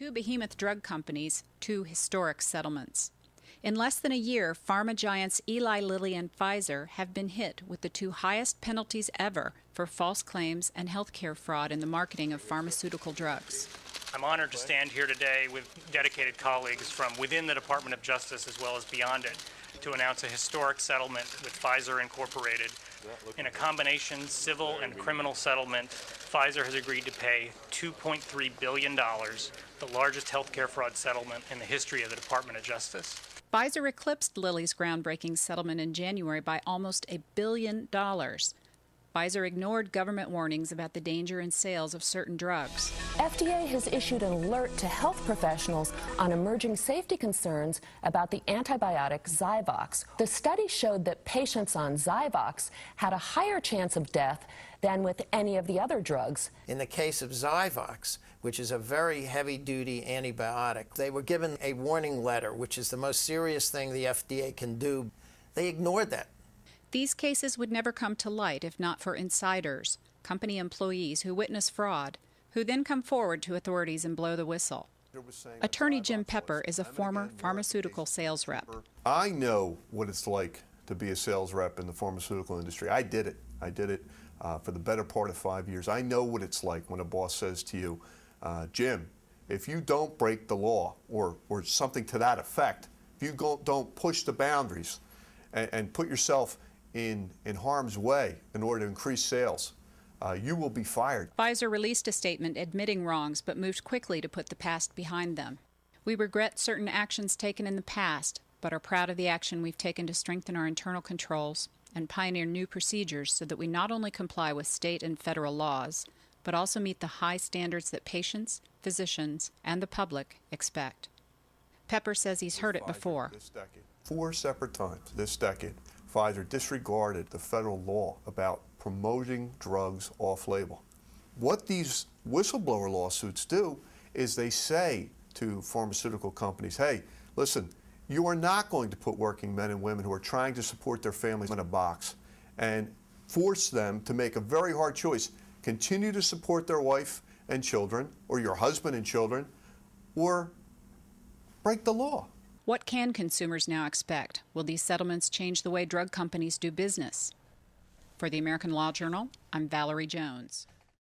Two behemoth drug companies, two historic settlements. In less than a year, pharma giants Eli Lilly and Pfizer have been hit with the two highest penalties ever for false claims and healthcare fraud in the marketing of pharmaceutical drugs. I'm honored to stand here today with dedicated colleagues from within the Department of Justice as well as beyond it to announce a historic settlement with Pfizer Incorporated. In a combination civil and criminal settlement, Pfizer has agreed to pay $2.3 billion, the largest healthcare fraud settlement in the history of the Department of Justice. Pfizer eclipsed Lilly's groundbreaking settlement in January by almost $1 billion. Pfizer ignored government warnings about the danger in sales of certain drugs. FDA has issued an alert to health professionals on emerging safety concerns about the antibiotic Zyvox. The study showed that patients on Zyvox had a higher chance of death than with any of the other drugs. In the case of Zyvox, which is a very heavy-duty antibiotic, they were given a warning letter, which is the most serious thing the FDA can do. They ignored that. These cases would never come to light if not for insiders, company employees who witness fraud, who then come forward to authorities and blow the whistle. Attorney Jim Pepper is a former pharmaceutical sales rep. I know what it's like to be a sales rep in the pharmaceutical industry. I did it. I did it for the better part of 5 years. I know what it's like when a boss says to you, Jim, if you don't break the law or something to that effect, if you don't push the boundaries and put yourself in harm's way in order to increase sales, you will be fired. Pfizer released a statement admitting wrongs but moved quickly to put the past behind them. We regret certain actions taken in the past, but are proud of the action we've taken to strengthen our internal controls and pioneer new procedures so that we not only comply with state and federal laws, but also meet the high standards that patients, physicians, and the public expect. Pepper says he's heard it before. 4 separate times this decade, Pfizer disregarded the federal law about promoting drugs off-label. What these whistleblower lawsuits do is they say to pharmaceutical companies, hey, listen, you are not going to put working men and women who are trying to support their families in a box and force them to make a very hard choice. Continue to support their wife and children, or your husband and children, or break the law. What can consumers now expect? Will these settlements change the way drug companies do business? For the American Law Journal, I'm Valerie Jones.